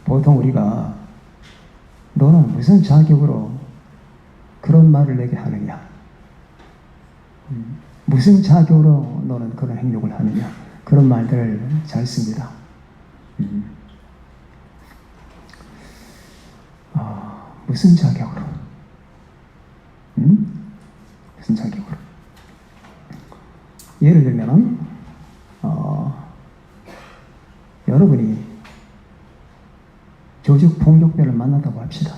보통 우리가 너는 무슨 자격으로 그런 말을 내게 하느냐? 무슨 자격으로 너는 그런 행동을 하느냐? 그런 말들을 잘 씁니다. 무슨 자격으로? 무슨 자격으로? 예를 들면은, 여러분이 조직 폭력배를 만났다고 합시다.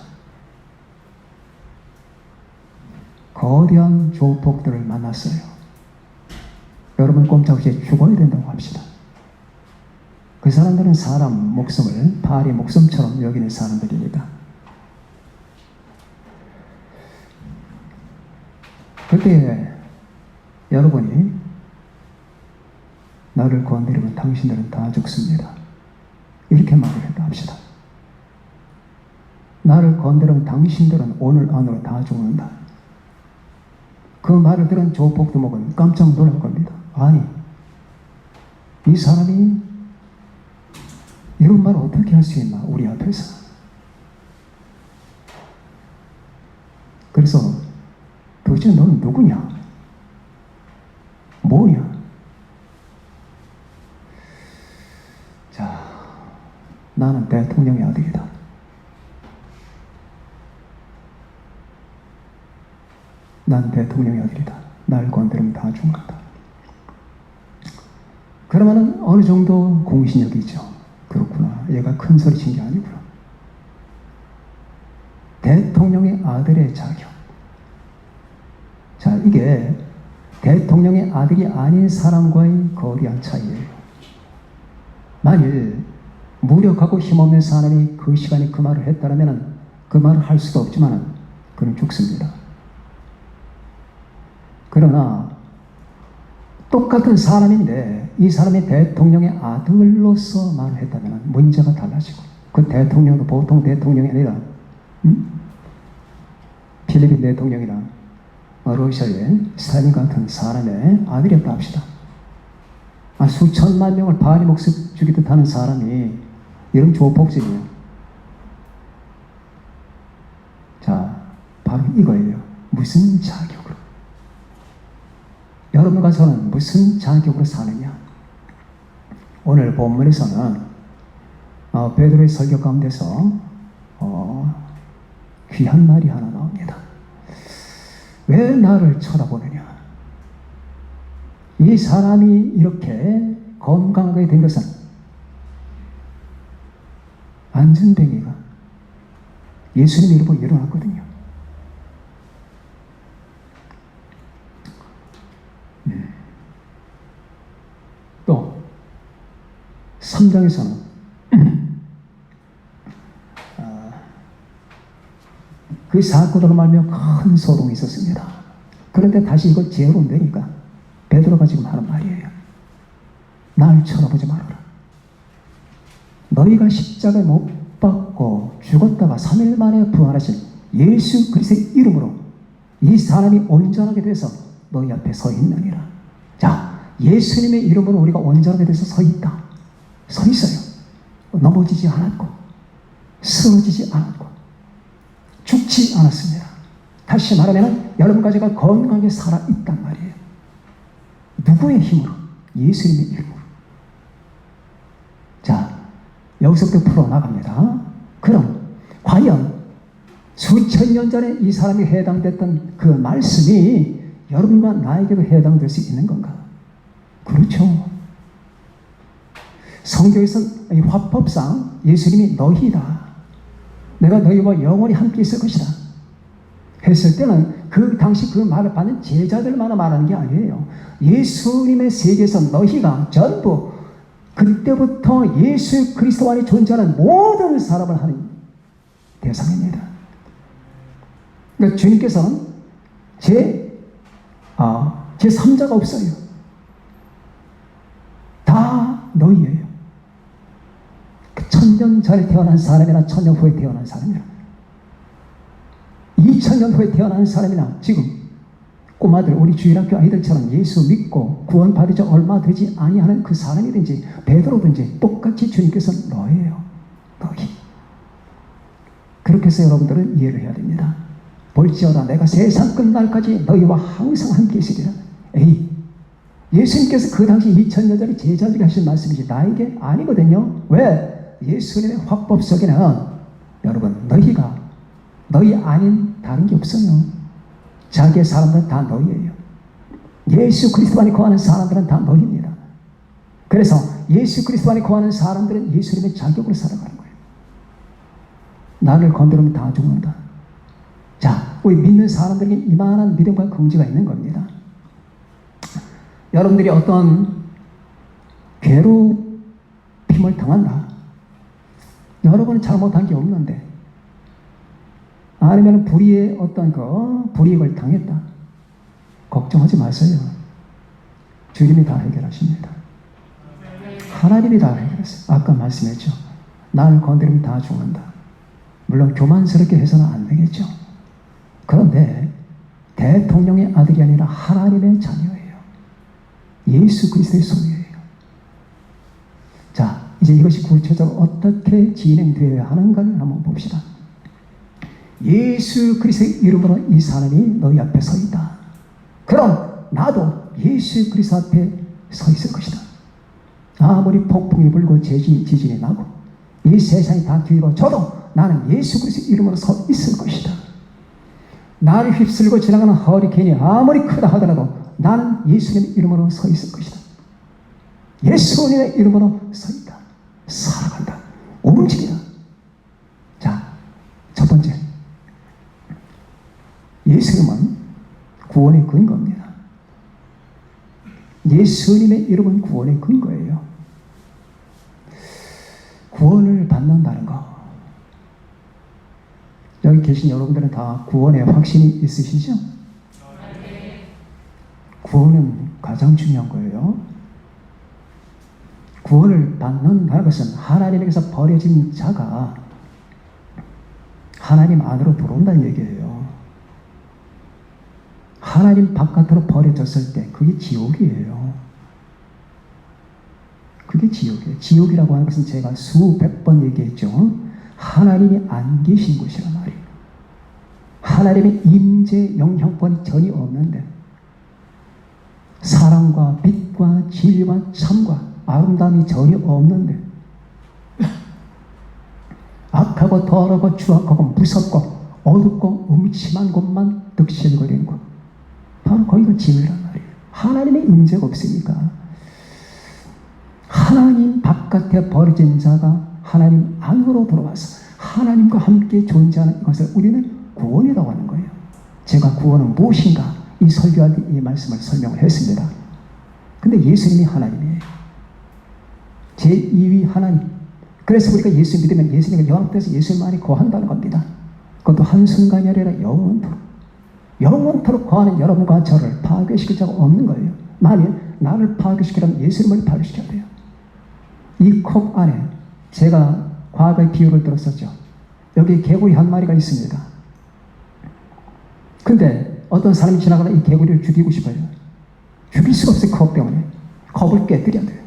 거대한 조폭들을 만났어요. 여러분 꼼짝없이 죽어야 된다고 합시다. 그 사람들은 사람 목숨을 파리 목숨처럼 여기는 사람들입니다. 그때 여러분이 나를 건드리면 당신들은 다 죽습니다. 이렇게 말을 했다 합시다. 나를 건드리면 당신들은 오늘 안으로 다 죽는다. 그 말을 들은 조폭두목은 깜짝 놀랄 겁니다. 아니, 이 사람이 이런 말을 어떻게 할 수 있나, 우리 앞에서. 그래서 도대체 너는 누구냐? 뭐냐? 자, 나는 대통령의 아들이다. 난 대통령의 아들이다. 날 건드리면 다 죽는다. 그러면은 어느 정도 공신력이 있죠. 그렇구나. 얘가 큰 소리 친 게 아니구나. 대통령의 아들의 자격. 자, 이게 대통령의 아들이 아닌 사람과의 거대한 차이예요. 만일 무력하고 힘없는 사람이 그 시간에 그 말을 했다면 그 말을 할 수도 없지만 그는 죽습니다. 그러나 똑같은 사람인데 이 사람이 대통령의 아들로서 말을 했다면 문제가 달라지고, 그 대통령도 보통 대통령이 아니라 필리핀 대통령이나 러시아의 스탈린 같은 사람의 아들이었다 합시다. 수천만 명을 파리 목숨 죽이듯 하는 사람이 이런 조폭질이에요. 자, 바로 이거예요. 무슨 자격으로? 여러분과 저는 무슨 자격으로 사느냐? 오늘 본문에서는 베드로의 설교 가운데서 귀한 말이 하나 나옵니다. 왜 나를 쳐다보느냐? 이 사람이 이렇게 건강하게 된 것은 안전뱅이가 예수님 이름으로 일어났거든요. 또 3장에서는 그 사건으로 말미암아 큰 소동이 있었습니다. 그런데 다시 이걸 재론되니까 베드로가 지금 하는 말이에요. 날 쳐다보지 말아라. 너희가 십자가에 못 박고 죽었다가 3일 만에 부활하신 예수 그리스도의 이름으로 이 사람이 온전하게 돼서 너희 앞에 서 있느니라. 자, 예수님의 이름으로 우리가 온전하게 돼서 서 있다. 서 있어요. 넘어지지 않았고 쓰러지지 않았고 죽지 않았습니다. 다시 말하면 여러분과 제가 건강하게 살아있단 말이에요. 누구의 힘으로? 예수님의 이름으로. 자, 여기서부터 풀어나갑니다. 그럼 과연 수천 년 전에 이 사람이 해당됐던 그 말씀이 여러분과 나에게도 해당될 수 있는 건가? 그렇죠. 성경에서 이 화법상 예수님이 너희다. 내가 너희와 영원히 함께 있을 것이다. 했을 때는 그 당시 그 말을 받는 제자들만 말하는 게 아니에요. 예수님의 세계에서 너희가 전부 그때부터 예수 그리스도 안에 존재하는 모든 사람을 하는 대상입니다. 그러니까 주님께서는 제3자가 없어요. 다 너희예요. 1000년 전에 태어난 사람이나 1000년 후에 태어난 사람이나 2000년 후에 태어난 사람이나 지금 꼬마들, 우리 주일학교 아이들처럼 예수 믿고 구원받으지 얼마 되지 아니하는 그 사람이든지 베드로든지 똑같이 주님께서는 너예요. 너희. 그렇게 해서 여러분들은 이해를 해야 됩니다. 볼지어다 내가 세상 끝날까지 너희와 항상 함께 있으리라. 에이, 예수님께서 그 당시 2000년 전에 제자들에게 하신 말씀이지 나에게 아니거든요. 왜? 예수님의 화법 속에는 여러분 너희 아닌 다른 게 없어요. 자기의 사람들은 다 너희예요. 예수 그리스도 안에 거하는 사람들은 다 너희입니다. 그래서 예수 그리스도 안에 거하는 사람들은 예수님의 자격으로 살아가는 거예요. 나를 건드리면 다 죽는다. 자, 우리 믿는 사람들에게 이만한 믿음과 긍지가 있는 겁니다. 여러분들이 어떤 괴롭힘을 당한다. 여러분은 잘못한 게 없는데, 아니면 불의의 어떤 불이익을 당했다. 걱정하지 마세요. 주님이 다 해결하십니다. 하나님이 다 해결했어요. 아까 말씀했죠. 나를 건드리면 다 죽는다. 물론 교만스럽게 해서는 안 되겠죠. 그런데 대통령의 아들이 아니라 하나님의 자녀예요. 예수 그리스도의 소유예요. 자, 이제 이것이 구체적으로 어떻게 진행되어야 하는가를 한번 봅시다. 예수 그리스도의 이름으로 이 사람이 너희 앞에 서 있다. 그럼 나도 예수 그리스도 앞에 서 있을 것이다. 아무리 폭풍이 불고 지진이 나고 이 세상이 다 뒤집어져도 나는 예수 그리스도 이름으로 서 있을 것이다. 나를 휩쓸고 지나가는 허리케인이 아무리 크다 하더라도 나는 예수님의 이름으로 서 있을 것이다. 예수님의 이름으로 서 있다. 살아간다. 움직이다. 자, 첫 번째. 예수님은 구원의 근거입니다. 예수님의 이름은 구원의 근거예요. 구원을 받는다는 거. 여기 계신 여러분들은 다 구원의 확신이 있으시죠? 구원은 가장 중요한 거예요. 구원을 받는다는 것은 하나님에게서 버려진 자가 하나님 안으로 들어온다는 얘기예요. 하나님 바깥으로 버려졌을 때 그게 지옥이에요. 그게 지옥이에요. 지옥이라고 하는 것은 제가 수백 번 얘기했죠. 하나님이 안 계신 곳이란 말이에요. 하나님의 임재 영향권이 전혀 없는데 사랑과 빛과 진리와 참과 아름다움이 전혀 없는데 악하고 더럽고 추악하고 무섭고 어둡고 음침한 곳만 득실거리는 곳, 바로 거기가 지옥이란 말이에요. 하나님의 임재가 없으니까 하나님 바깥에 버려진 자가 하나님 안으로 들어와서 하나님과 함께 존재하는 것을 우리는 구원이라고 하는 거예요. 제가 구원은 무엇인가 이 설교할 때 이 말씀을 설명을 했습니다. 근데 예수님이 하나님이에요. 제2위 하나님. 그래서 우리가 예수 믿으면 예수님과 연합돼서 예수님만이 거한다는 겁니다. 그것도 한순간이 아니라 영원토록 거하는 여러분과 저를 파괴시킬 자가 없는 거예요. 만일 나를 파괴시키려면 예수님을 파괴시켜야 돼요. 이 컵 안에 제가 과거의 비유를 들었었죠. 여기 개구리 한 마리가 있습니다. 근데 어떤 사람이 지나가다 이 개구리를 죽이고 싶어요. 죽일 수가 없어요. 컵 때문에. 컵을 깨뜨려야 돼요.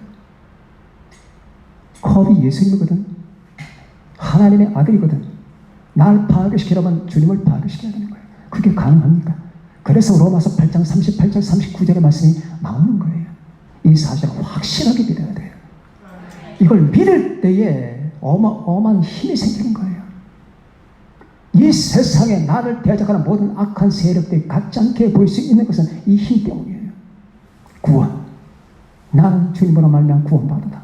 컵이 예수님이거든. 하나님의 아들이거든. 날 파괴시키려면 주님을 파괴시켜야 되는 거예요. 그게 가능합니까? 그래서 로마서 8장 38절 39절의 말씀이 나오는 거예요. 이 사실을 확실하게 믿어야 돼요. 이걸 믿을 때에 어마어마한 힘이 생기는 거예요. 이 세상에 나를 대적하는 모든 악한 세력들이 가짜않게 보일 수 있는 것은 이 힘 때문이에요. 구원. 나는 주님으로 말미암아 구원받았다.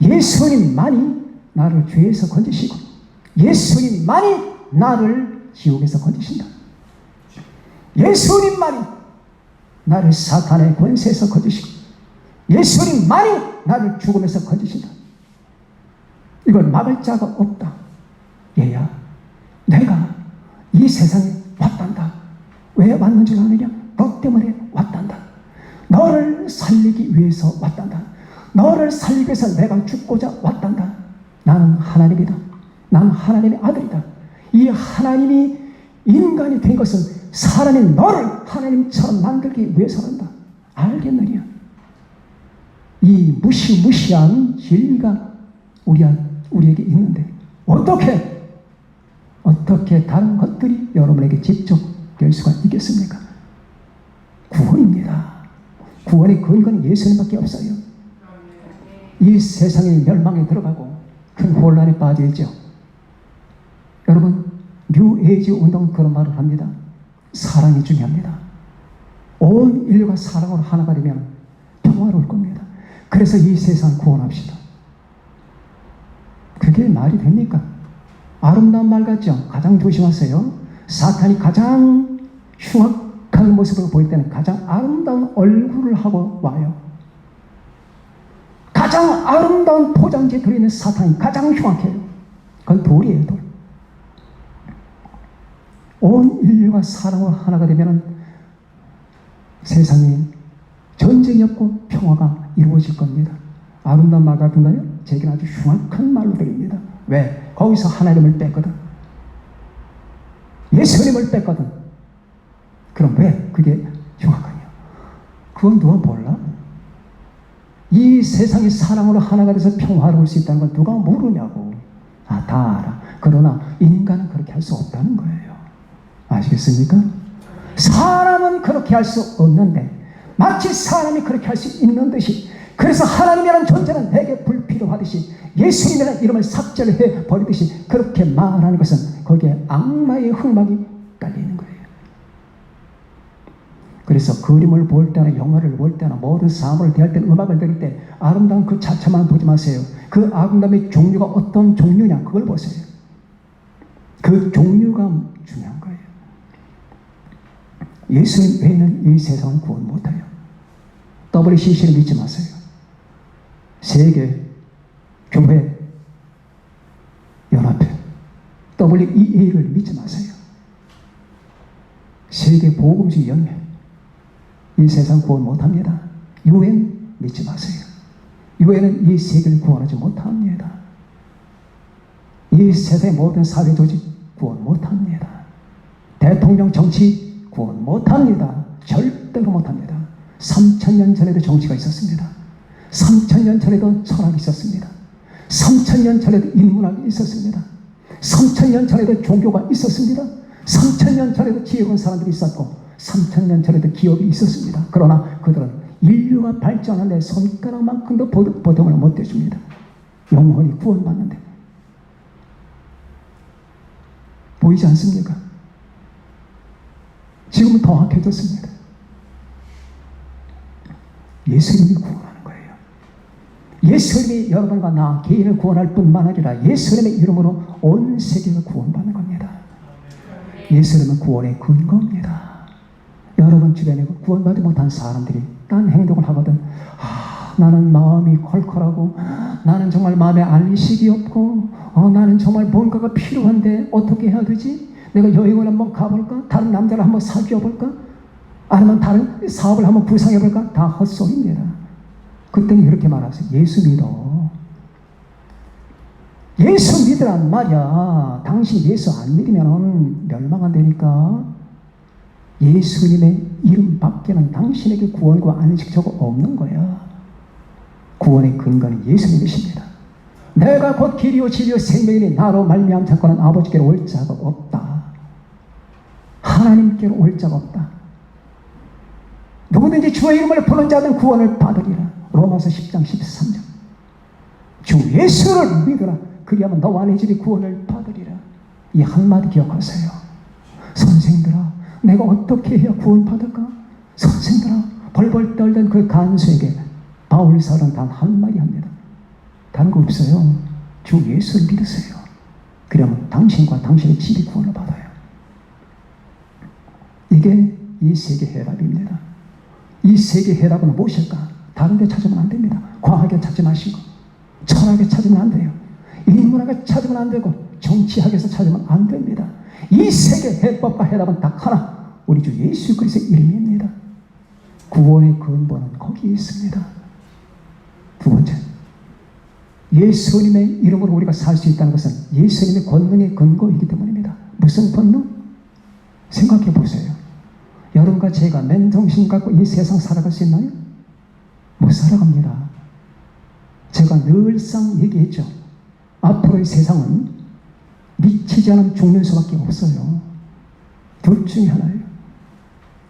예수님만이 나를 죄에서 건지시고 예수님만이 나를 지옥에서 건지신다. 예수님만이 나를 사탄의 권세에서 건지시고 예수님만이 나를 죽음에서 건지신다. 이걸 막을 자가 없다. 얘야, 내가 이 세상에 왔단다. 왜 왔는 줄 아느냐? 너 때문에 왔단다. 너를 살리기 위해서 왔단다. 너를 살리기 위해서 내가 죽고자 왔단다. 나는 하나님이다. 나는 하나님의 아들이다. 이 하나님이 인간이 된 것은 사람이 너를 하나님처럼 만들기 위해서란다. 알겠느냐? 이 무시무시한 진리가 우리에게 있는데 어떻게 어떻게 다른 것들이 여러분에게 직접 될 수가 있겠습니까? 구원입니다. 구원의 근거는 예수님밖에 없어요. 이 세상의 멸망에 들어가고 큰 혼란에 빠져 있죠. 여러분, 뉴에이지 운동은 그런 말을 합니다. 사랑이 중요합니다. 온 인류가 사랑으로 하나가 되면 평화로울 겁니다. 그래서 이 세상 구원합시다. 그게 말이 됩니까? 아름다운 말 같죠? 가장 조심하세요. 사탄이 가장 흉악한 모습을 보일 때는 가장 아름다운 얼굴을 하고 와요. 가장 아름다운 포장지에 들어있는 사탄이 가장 흉악해요. 그건 돌이에요, 돌. 온 인류가 사랑으로 하나가 되면 세상에 전쟁이 없고 평화가 이루어질 겁니다. 아름다운 말 같은가요? 제게는 아주 흉악한 말로 들립니다. 왜? 거기서 하나님을 뺐거든. 예수님을 뺐거든. 그럼 왜 그게 흉악하냐? 그건 누가 몰라? 이 세상이 사랑으로 하나가 돼서 평화로울 수 있다는 건 누가 모르냐고. 아, 다 알아. 그러나 인간은 그렇게 할 수 없다는 거예요. 아시겠습니까? 사람은 그렇게 할 수 없는데 마치 사람이 그렇게 할 수 있는 듯이, 그래서 하나님이라는 존재는 내게 불필요하듯이 예수님이라는 이름을 삭제해 버리듯이 그렇게 말하는 것은 거기에 악마의 흑막이 깔리는 거예요. 그래서 그림을 볼 때나 영화를 볼 때나 모든 사물을 대할 때, 음악을 들을 때 아름다운 그 자체만 보지 마세요. 그 아름다움의 종류가 어떤 종류냐, 그걸 보세요. 그 종류가 중요한 거예요. 예수님 외에는 이 세상은 구원 못해요. WCC를 믿지 마세요. 세계 교회 연합회 WEA를 믿지 마세요. 세계 보금주의 연맹, 이 세상 구원 못합니다. UN 믿지 마세요. UN은 이 세계를 구원하지 못합니다. 이 세상의 모든 사회 조직 구원 못합니다. 대통령 정치 구원 못합니다. 절대로 못합니다. 3000년 전에도 정치가 있었습니다. 3000년 전에도 철학이 있었습니다. 3000년 전에도 인문학이 있었습니다. 3000년 전에도 종교가 있었습니다. 3000년 전에도 지혜로운 사람들이 있었고 3000년 전에도 기업이 있었습니다. 그러나 그들은 인류가 발전하는데 손가락만큼도 보탬을 못 해줍니다. 영혼이 구원받는데. 보이지 않습니까? 지금은 더 악해졌습니다. 예수님이 구원하는 거예요. 예수님이 여러분과 나 개인을 구원할 뿐만 아니라 예수님의 이름으로 온 세계가 구원받는 겁니다. 예수님은 구원의 근거입니다. 여러분 주변에 구원받지 못한 사람들이 딴 행동을 하거든. 나는 마음이 컬컬하고, 나는 정말 마음에 안식이 없고, 나는 정말 뭔가가 필요한데 어떻게 해야 되지? 내가 여행을 한번 가볼까? 다른 남자를 한번 사귀어볼까? 아니면 다른 사업을 한번 구상해볼까? 다 헛소리입니다. 그때는 이렇게 말하세요. 예수 믿어. 예수 믿으란 말이야. 당신 예수 안 믿으면 멸망한다니까. 예수님의 이름 밖에는 당신에게 구원과 안식처가 없는 거야. 구원의 근거는 예수님이십니다. 내가 곧 길이요 진리요 생명이니 나로 말미암지 않고는 아버지께로 올 자가 없다. 하나님께로 올 자가 없다. 누구든지 주의 이름을 부르는 자는 구원을 받으리라. 로마서 10장 13절. 주 예수를 믿으라. 그리하면 너와 내 집이 구원을 받으리라. 이 한마디 기억하세요. 선생들아, 내가 어떻게 해야 구원받을까? 선생들아, 벌벌 떨던 그 간수에게 바울사는 단 한마디 합니다. 다른 거 없어요. 주 예수를 믿으세요. 그러면 당신과 당신의 집이 구원을 받아요. 이게 이 세계 해답입니다. 이 세계 해답은 무엇일까? 다른 데 찾으면 안 됩니다. 과학에 찾지 마시고, 철학에 찾으면 안 돼요. 인문학에 찾으면 안 되고, 정치학에서 찾으면 안 됩니다. 이 세계 해법과 해답은 딱 하나, 우리 주 예수 그리스도의 이름입니다. 구원의 근본은 거기에 있습니다. 두 번째, 예수님의 이름으로 우리가 살 수 있다는 것은 예수님의 권능의 근거이기 때문입니다. 무슨 권능? 생각해 보세요. 여러분과 제가 맨정신 갖고 이 세상 살아갈 수 있나요? 못 살아갑니다. 제가 늘상 얘기했죠. 앞으로의 세상은 미치지 않으면 죽는 수밖에 없어요. 둘 중에 하나예요.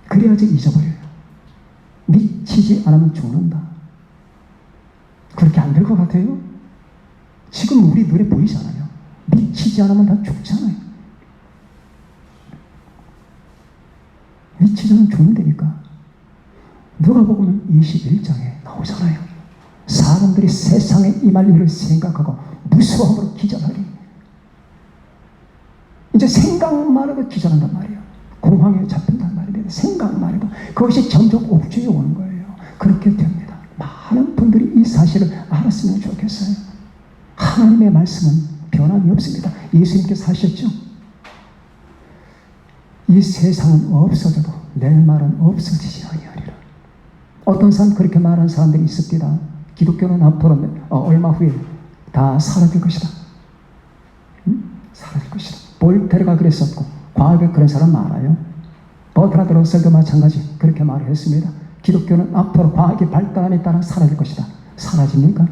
그래야지 잊어버려요. 미치지 않으면 죽는다. 그렇게 안 될 것 같아요? 지금 우리 눈에 보이잖아요. 미치지 않으면 다 죽잖아요. 미치지 않으면 죽는다니까. 누가복음 21장에 나오잖아요. 사람들이 세상에 임할 일을 생각하고 무서움으로 기절하리. 이제 생각만 해도 기절한단 말이에요. 공황에 잡힌단 말이에요. 생각만 해도 그것이 점점 옥죄어 오는 거예요. 그렇게 됩니다. 많은 분들이 이 사실을 알았으면 좋겠어요. 하나님의 말씀은 변함이 없습니다. 예수님께서 하셨죠. 이 세상은 없어져도 내 말은 없어지지 아니하리라. 어떤 사람 그렇게 말하는 사람들이 있습니다. 기독교는 앞으로 얼마 후에 다 사라질 것이다. 사라질 것이다. 볼테르가 그랬었고 과학에 그런 사람 많아요. 버트라드 러셀도 마찬가지 그렇게 말을 했습니다. 기독교는 앞으로 과학이 발달함에 따라 사라질 것이다. 사라집니까?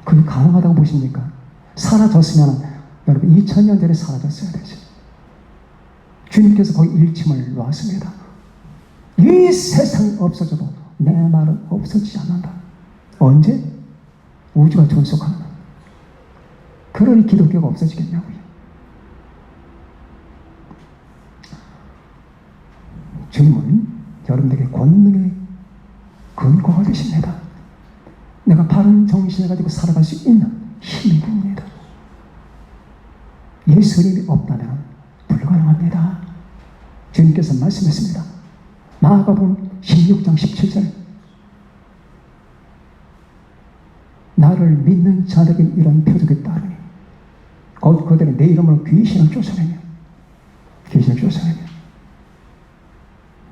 그게 가능하다고 보십니까? 사라졌으면 여러분 2000년 전에 사라졌어야 되죠. 주님께서 거기 일침을 놓았습니다. 이 세상이 없어져도 내 말은 없어지지 않는다. 언제? 우주가 존속하는 날. 그러니 기독교가 없어지겠냐고요. 주님은 여러분에게 권능의 근거가 되십니다. 내가 바른 정신을 가지고 살아갈 수 있는 힘이 됩니다. 예수님이 없다면 불가능합니다. 주님께서 말씀했습니다. 마가복음 16장 17절 나를 믿는 자들에게 이런 표적이 따르니 그들은 내 이름으로 귀신을 쫓아내며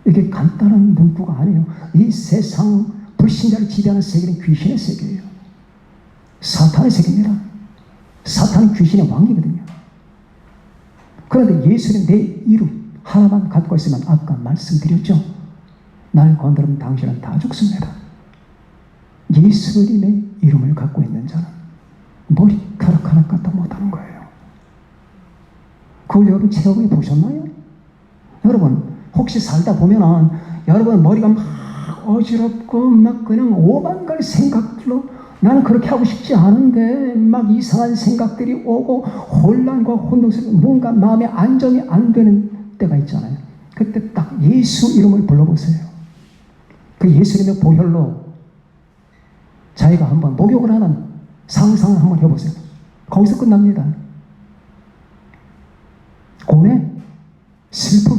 이게 간단한 문구가 아니에요. 이 세상 불신자를 지배하는 세계는 귀신의 세계예요. 사탄의 세계입니다. 사탄은 귀신의 왕이거든요. 그런데 예수는 내 이름 하나만 갖고 있으면 아까 말씀드렸죠. 날 건드리면 당신은 다 죽습니다. 예수님의 이름을 갖고 있는 자는 머리카락 하나 갖다 못하는 거예요. 그걸 여러분 체험해 보셨나요? 여러분 혹시 살다 보면은 여러분 머리가 막 어지럽고 막 그냥 오만갈 생각들로 나는 그렇게 하고 싶지 않은데 막 이상한 생각들이 오고 혼란과 혼동스럽고 뭔가 마음의 안정이 안 되는 때가 있잖아요. 그때 딱 예수 이름을 불러보세요. 그 예수님의 보혈로 자기가 한번 목욕을 하는 상상을 한번 해보세요. 거기서 끝납니다. 고뇌, 슬픔,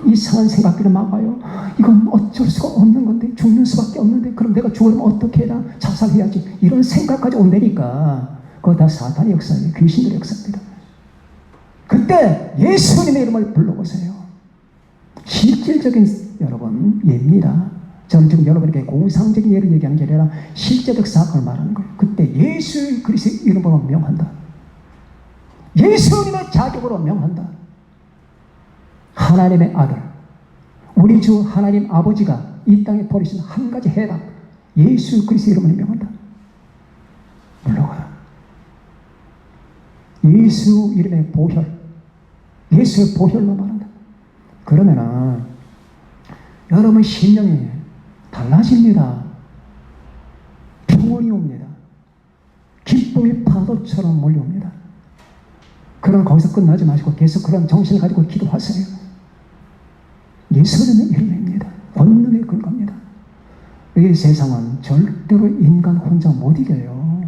이상한 생각들이 막 와요. 이건 어쩔 수가 없는 건데 죽는 수밖에 없는데 그럼 내가 죽으면 어떻게 해야 자살해야지 이런 생각까지 온다니까 그거 다 사탄의 역사예요. 귀신들의 역사입니다. 그때 예수님의 이름을 불러보세요. 실질적인 여러분 예입니다. 저는 지금 여러분에게 공상적인 예를 얘기하는 게 아니라 실제적 사건을 말하는 거예요. 그때 예수 그리스도의 이름으로 명한다. 예수님의 자격으로 명한다. 하나님의 아들 우리 주 하나님 아버지가 이 땅에 버리신 한 가지 해답 예수 그리스도의 이름으로 명한다. 물러가라. 예수 이름의 보혈 예수의 보혈로 말한다. 그러면은 여러분 심령이 달라집니다. 평온이 옵니다. 기쁨이 파도처럼 몰려옵니다. 그럼 거기서 끝나지 마시고 계속 그런 정신을 가지고 기도하세요. 예수님의 이름입니다. 권능의 근거입니다. 이 세상은 절대로 인간 혼자 못 이겨요.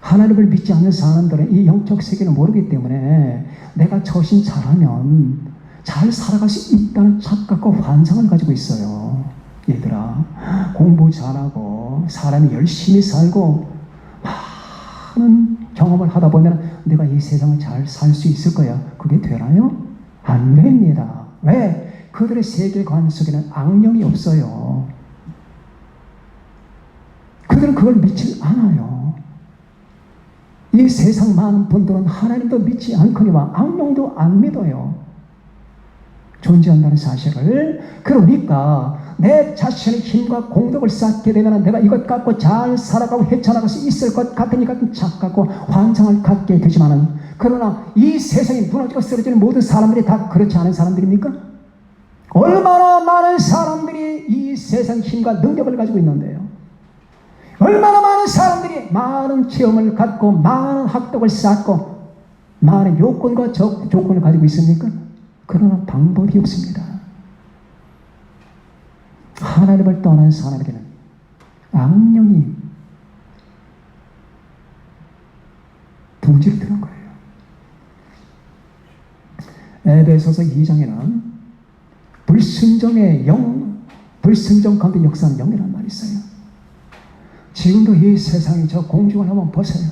하나님을 믿지 않는 사람들은 이 영적 세계를 모르기 때문에 내가 처신 잘하면 잘 살아갈 수 있다는 착각과 환상을 가지고 있어요. 얘들아 공부 잘하고 사람이 열심히 살고 많은 경험을 하다 보면 내가 이 세상을 잘 살 수 있을 거야. 그게 되나요? 안 됩니다. 왜? 그들의 세계관 속에는 악령이 없어요. 그들은 그걸 믿지 않아요. 이 세상 많은 분들은 하나님도 믿지 않거니와 악령도 안 믿어요. 존재한다는 사실을. 그러니까 내 자신의 힘과 공덕을 쌓게 되면 내가 이것 갖고 잘 살아가고 헤쳐나갈 수 있을 것 같으니까 착각하고 환상을 갖게 되지만은, 그러나 이 세상에 무너지고 쓰러지는 모든 사람들이 다 그렇지 않은 사람들입니까? 얼마나 많은 사람들이 이 세상 힘과 능력을 가지고 있는데요. 얼마나 많은 사람들이 많은 체험을 갖고 많은 학덕을 쌓고 많은 요건과 조건을 가지고 있습니까? 그러나 방법이 없습니다. 하나님을 떠난 사람에게는 악령이 둥지를 드는 거예요. 에베소서 2장에는 불순종의 영, 불순종 가운데 역사하는 영이라는 말이 있어요. 지금도 이 세상이 저 공중을 한번 보세요.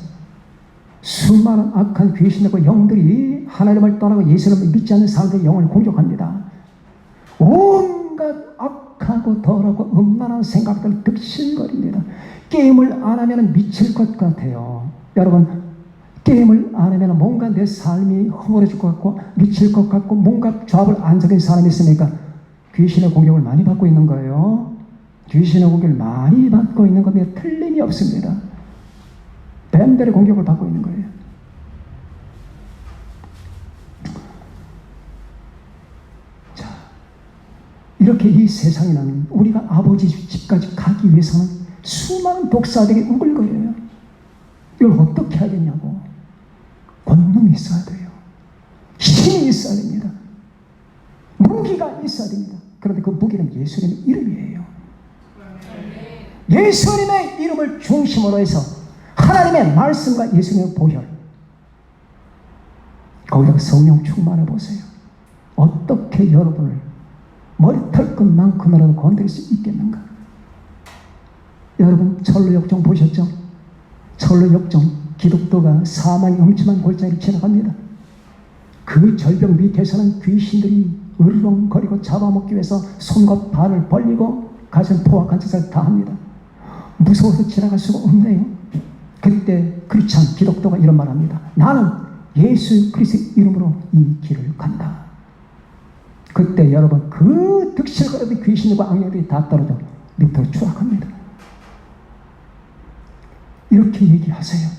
수많은 악한 귀신과 영들이 하나님을 떠나고 예수님을 믿지 않는 사람들의 영을 공격합니다. 온갖 악하고 더러고 음란한 생각들 득실거립니다. 게임을 안 하면 미칠 것 같아요. 여러분, 게임을 안 하면 뭔가 내 삶이 허물어질 것 같고 미칠 것 같고 뭔가 좌불 안석인 사람이 있으니까 귀신의 공격을 많이 받고 있는 거예요. 귀신의 공격을 많이 받고 있는 건데 틀림이 없습니다. 뱀들의 공격을 받고 있는 거예요. 자, 이렇게 이 세상에는 우리가 아버지 집까지 가기 위해서는 수많은 독사들이 우글거려요. 이걸 어떻게 하겠냐고. 권능이 있어야 돼요. 힘이 있어야 됩니다. 무기가 있어야 됩니다. 그런데 그 무기는 예수님의 이름이에요. 예수님의 이름을 중심으로 해서 하나님의 말씀과 예수님의 보혈, 거기다가 성령 충만해 보세요. 어떻게 여러분을 머리털끝만큼이라도 건드릴 수 있겠는가? 여러분 철로역정 보셨죠? 철로역정, 기독도가 사망의 음침한 골짜기를 지나갑니다. 그 절벽 밑에서는 귀신들이 으르렁거리고 잡아먹기 위해서 손과 발을 벌리고 가진 포악한 짓을 다 합니다. 무서워서 지나갈 수가 없네요. 그때 크리스찬 기독도가 이런 말 합니다. 나는 예수 그리스도의 이름으로 이 길을 간다. 그때 여러분 그 득실거리던 귀신과 악령들이 다 떨어져 밑으로 추락합니다. 이렇게 얘기하세요.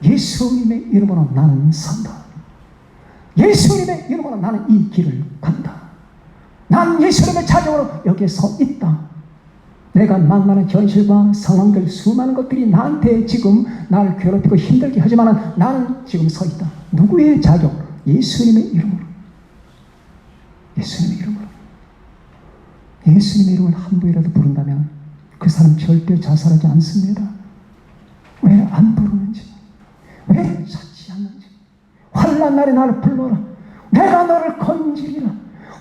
예수님의 이름으로 나는 산다. 예수님의 이름으로 나는 이 길을 간다. 난 예수님의 자정으로 여기에 서 있다. 내가 만나는 현실과 상황들 수많은 것들이 나한테 지금 나를 괴롭히고 힘들게 하지만 나는 지금 서 있다. 누구의 자격? 예수님의 이름으로. 예수님의 이름으로. 예수님의 이름을 한 번이라도 부른다면 그 사람 절대 자살하지 않습니다. 왜 안 부르는지, 왜 찾지 않는지. 환난 날에 나를 불러라. 내가 너를 건지리라.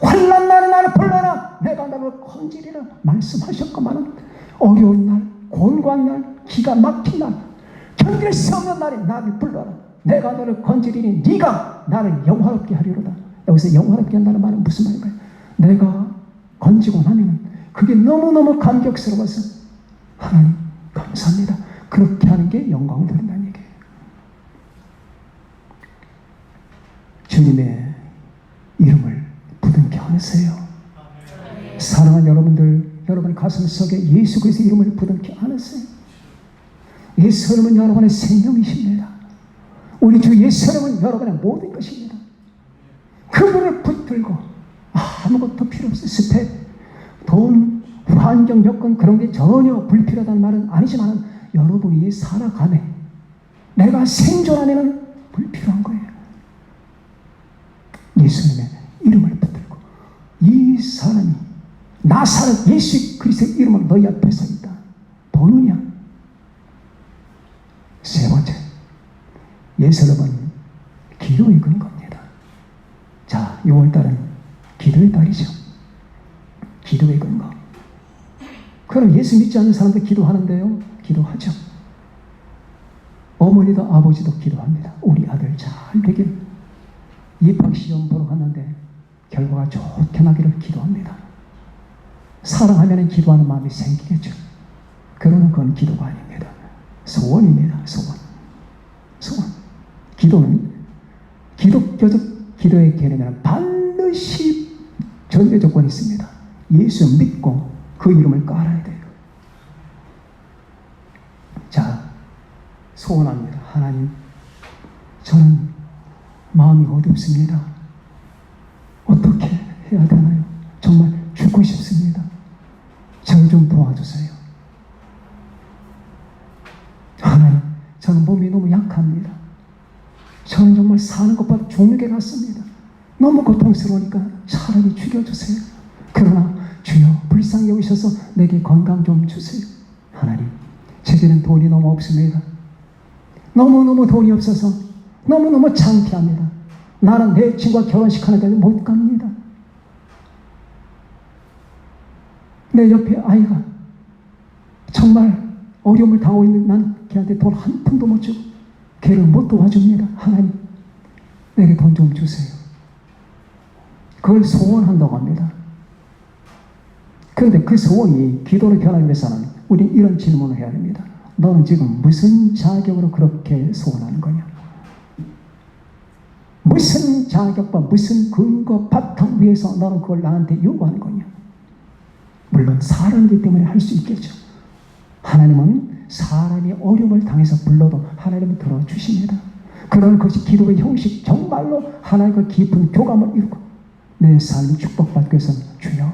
환난 날에 나를 불러라. 내가 너를 건지리라. 말씀하셨건만은 어려운 날, 곤고한 날, 기가 막힌 날, 견딜 수 없는 날에 나를 불러라. 내가 너를 건지리니 네가 나를 영화롭게 하리로다. 여기서 영화롭게 한다는 말은 무슨 말인가요? 내가 건지고 나면 그게 너무너무 감격스러워서 하나님 감사합니다. 그렇게 하는 게 영광을 드린다는 얘기예요. 주님의 이름을 부둥켜 안으세요. 사랑하는 여러분들, 여러분 가슴 속에 예수 그리스도의 이름을 부둥켜 안으세요. 예수님은 여러분의 생명이십니다. 우리 주 예수님은 여러분의 모든 것입니다. 그분을 붙들고 아무것도 필요 없어요. 스펙, 돈, 환경, 여건 그런 게 전혀 불필요하다는 말은 아니지만 여러분이 살아가네, 내가 생존하면 불필요한 거예요. 예수님의 이름을 붙들고 이 사람이 나사렛 예수 그리스도의 이름으로 너희 앞에 서 있다. 보느냐? 세 번째, 예수님은 기도의 근거입니다. 자, 6월달은 기도의 달이죠. 기도의 근거. 그럼 예수 믿지 않는 사람들 기도하는데요. 기도하죠. 어머니도 아버지도 기도합니다. 우리 아들 잘 되길. 입학시험 보러 갔는데 결과가 좋게 나기를 기도합니다. 사랑하면 기도하는 마음이 생기겠죠. 그러나 그건 기도가 아닙니다. 소원입니다. 소원. 소원. 기도는 기독교적 기도의 개념에는 반드시 전제 조건이 있습니다. 예수 믿고 그 이름을 깔아야 돼요. 자, 소원합니다. 하나님, 저는 마음이 어둡습니다. 어떻게 해야 되나요? 정말 죽고 싶습니다. 저를 좀 도와주세요. 하나님, 저는 몸이 너무 약합니다. 저는 정말 사는 것보다 죽는 게 같습니다. 너무 고통스러우니까 차라리 죽여주세요. 그러나 주여 불쌍히 여기셔서 내게 건강 좀 주세요. 하나님, 제게는 돈이 너무 없습니다. 너무너무 돈이 없어서 너무너무 창피합니다. 나는 내 친구가 결혼식 하는데 못 갑니다. 내 옆에 아이가 정말 어려움을 당하고 있는 난 걔한테 돈 한 푼도 못 주고 걔를 못 도와줍니다. 하나님, 내게 돈 좀 주세요. 그걸 소원한다고 합니다. 그런데 그 소원이 기도로 변하기 위해서는 우린 이런 질문을 해야 됩니다. 너는 지금 무슨 자격으로 그렇게 소원하는 거냐? 무슨 자격과 무슨 근거 바탕 위에서 너는 그걸 나한테 요구하는 거냐? 물론 사람이기 때문에 할 수 있겠죠. 하나님은 사람이 어려움을 당해서 불러도 하나님은 들어주십니다. 그런 것이 기도의 형식, 정말로 하나님과 깊은 교감을 이루고 내 삶이 축복받기 위해서는 주여,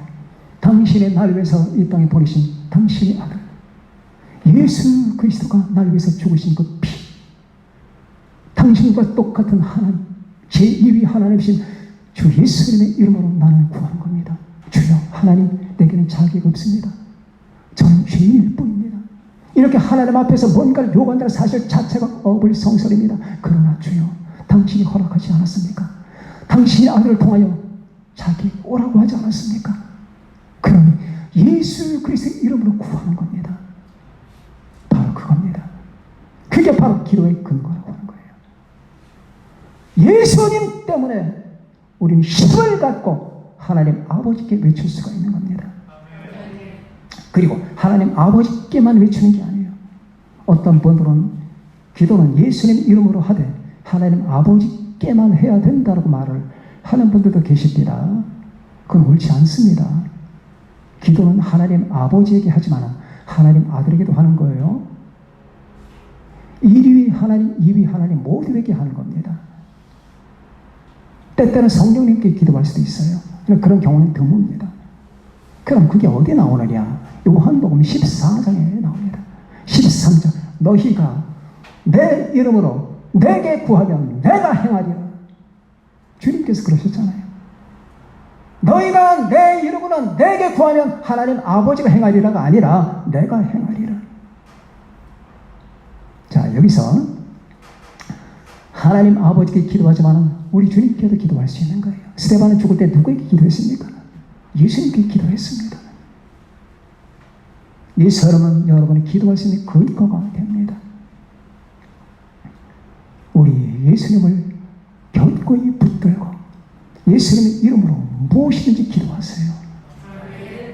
당신의 나를 위해서 이 땅에 보내신 당신의 아들 예수 그리스도가 나를 위해서 죽으신 그 피, 당신과 똑같은 하나님, 제2위 하나님이신 주 예수님의 이름으로 나는 구하는 겁니다. 주여, 하나님, 내게는 자격이 없습니다. 저는 죄인일 뿐입니다. 이렇게 하나님 앞에서 뭔가를 요구한다는 사실 자체가 어불성설입니다. 그러나 주여, 당신이 허락하지 않았습니까? 당신의 아들을 통하여 자기 오라고 하지 않았습니까? 그러니 예수 그리스도의 이름으로 구하는 겁니다. 바로 그겁니다. 그게 바로 기도의 근거라고 하는 거예요. 예수님 때문에 우리는 힘을 갖고 하나님 아버지께 외칠 수가 있는 겁니다. 그리고 하나님 아버지께만 외치는 게 아니에요. 어떤 분들은 기도는 예수님 이름으로 하되 하나님 아버지께만 해야 된다고 말을 하는 분들도 계십니다. 그건 옳지 않습니다. 기도는 하나님 아버지에게 하지만 하나님 아들에게도 하는 거예요. 1위 하나님, 2위 하나님 모두에게 하는 겁니다. 때때는 성령님께 기도할 수도 있어요. 그런 경우는 드뭅니다. 그럼 그게 어디 나오느냐? 요한복음 14장에 나옵니다. 13장, 너희가 내 이름으로 내게 구하면 내가 행하리라. 주님께서 그러셨잖아요. 너희가 내 이름으로 내게 구하면 하나님 아버지가 행하리라가 아니라 내가 행하리라. 자, 여기서 하나님 아버지께 기도하지만 우리 주님께도 기도할 수 있는 거예요. 스데반은 죽을 때 누구에게 기도했습니까? 예수님께 기도했습니다. 이 사람은 여러분이 기도할 수 있는 근거가 됩니다. 우리 예수님을 견고히 붙들고 예수님의 이름으로 무엇이든지 기도하세요.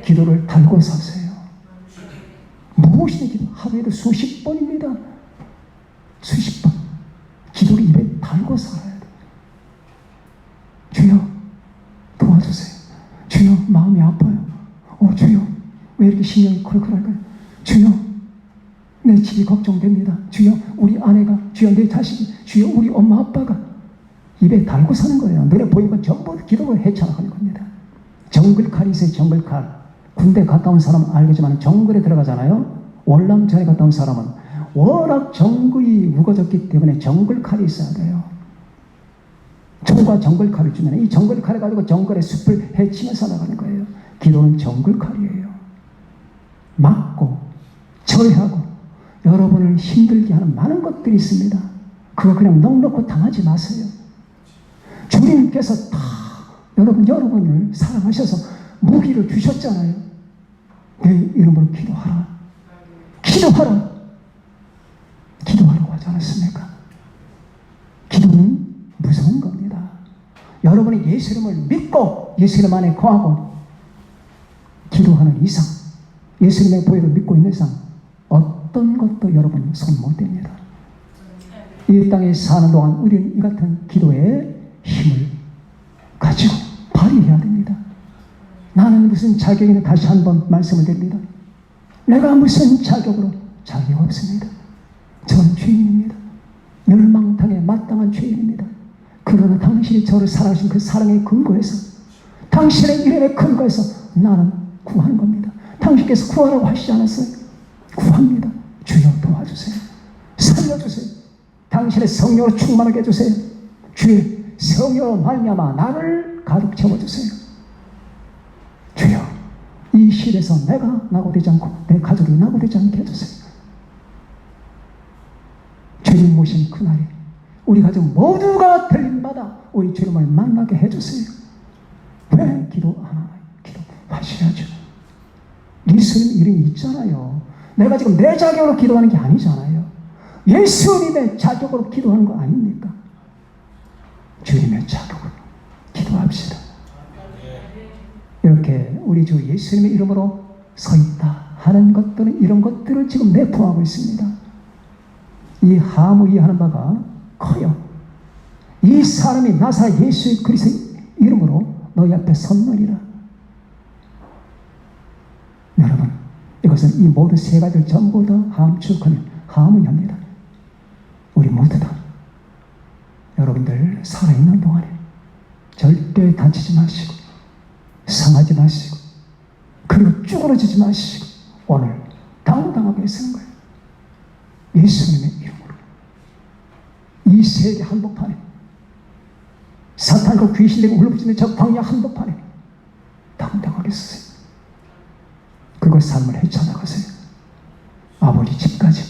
기도를 달고 사세요. 무엇이든지 하루에도 수십 번입니다. 수십 번 기도를 입에 달고 살아야 돼요. 주여 도와주세요. 주여 마음이 아파요. 주여 왜 이렇게 심령이 콜콜할까요? 주여 내 집이 걱정됩니다. 주여 우리 아내가, 주여 내 자식이, 주여 우리 엄마 아빠가 입에 달고 사는 거예요. 눈에 보이는 건 전부 기도를 헤쳐나가는 겁니다. 정글칼이 있어요. 정글칼. 군대 갔다 온 사람은 알겠지만 정글에 들어가잖아요. 월남전에 갔다 온 사람은 워낙 정글이 무거졌기 때문에 정글칼이 있어야 돼요. 총과 정글칼을 주면 이 정글칼을 가지고 정글의 숲을 헤치면서 나가는 거예요. 기도는 정글칼이에요. 막고 절하고 여러분을 힘들게 하는 많은 것들이 있습니다. 그거 그냥 넉넉히 당하지 마세요. 주님께서 다 여러분을 사랑하셔서 무기를 주셨잖아요. 내 이름으로 기도하라. 기도하라. 기도하라고 하지 않았습니까? 기도는 무서운 겁니다. 여러분이 예수 이름을 믿고 예수 이름 안에 거하고 기도하는 이상, 예수님의 보혈을 믿고 있는 이상 어떤 것도 여러분 손 못 댑니다. 이 땅에 사는 동안 우리는 이 같은 기도의 힘을 가지고 발휘해야 됩니다. 나는 무슨 자격이냐 다시 한번 말씀을 드립니다. 내가 무슨 자격으로? 자격 없습니다. 전 죄인입니다. 멸망당에 마땅한 죄인입니다. 그러나 당신이 저를 사랑하신 그 사랑의 근거에서, 당신의 이름의 근거에서 나는 구하는 겁니다. 당신께서 구하라고 하시지 않았어요? 구합니다. 주여 도와주세요. 살려주세요. 당신의 성령으로 충만하게 해주세요. 주의 성령으로 말미암아 나를 가득 채워주세요. 주여, 이 시대에서 내가 낙오되지 않고 내 가족이 낙오되지 않게 해주세요. 주님 모신 그날에 우리 가족 모두가 들림받아 우리 주님을 만나게 해주세요. 왜 기도 안 하나요? 기도하셔야죠. 예수님 이름이 있잖아요. 내가 지금 내 자격으로 기도하는 게 아니잖아요. 예수님의 자격으로 기도하는 거 아닙니까? 주님의 자격으로 기도합시다. 이렇게 우리 주 예수님의 이름으로 서 있다 하는 것들은 이런 것들을 지금 내포하고 있습니다. 이 하무이 하는 바가 커요. 이 사람이 나사렛 예수 그리스도의 이름으로 너희 앞에 섰느니라. 여러분, 이것은 이 모든 세 가지를 전부 다 함축하면 하무이합니다. 우리 모두 다 여러분들 살아있는 동안에 절대 다치지 마시고 상하지 마시고 그리고 쭈그러지지 마시고 오늘 당당하게 쓰는 거예요. 예수님의 이름으로 이 세계 한복판에 사탄과 귀신들과 울부짖는 저 광야 한복판에 당당하게 쓰세요. 그걸 삶을 헤쳐나가세요. 아버지 집까지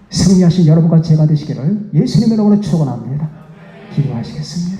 승리하신 여러분과 제가 되시기를 예수님의 이름으로 축원합니다. 기도하시겠습니다.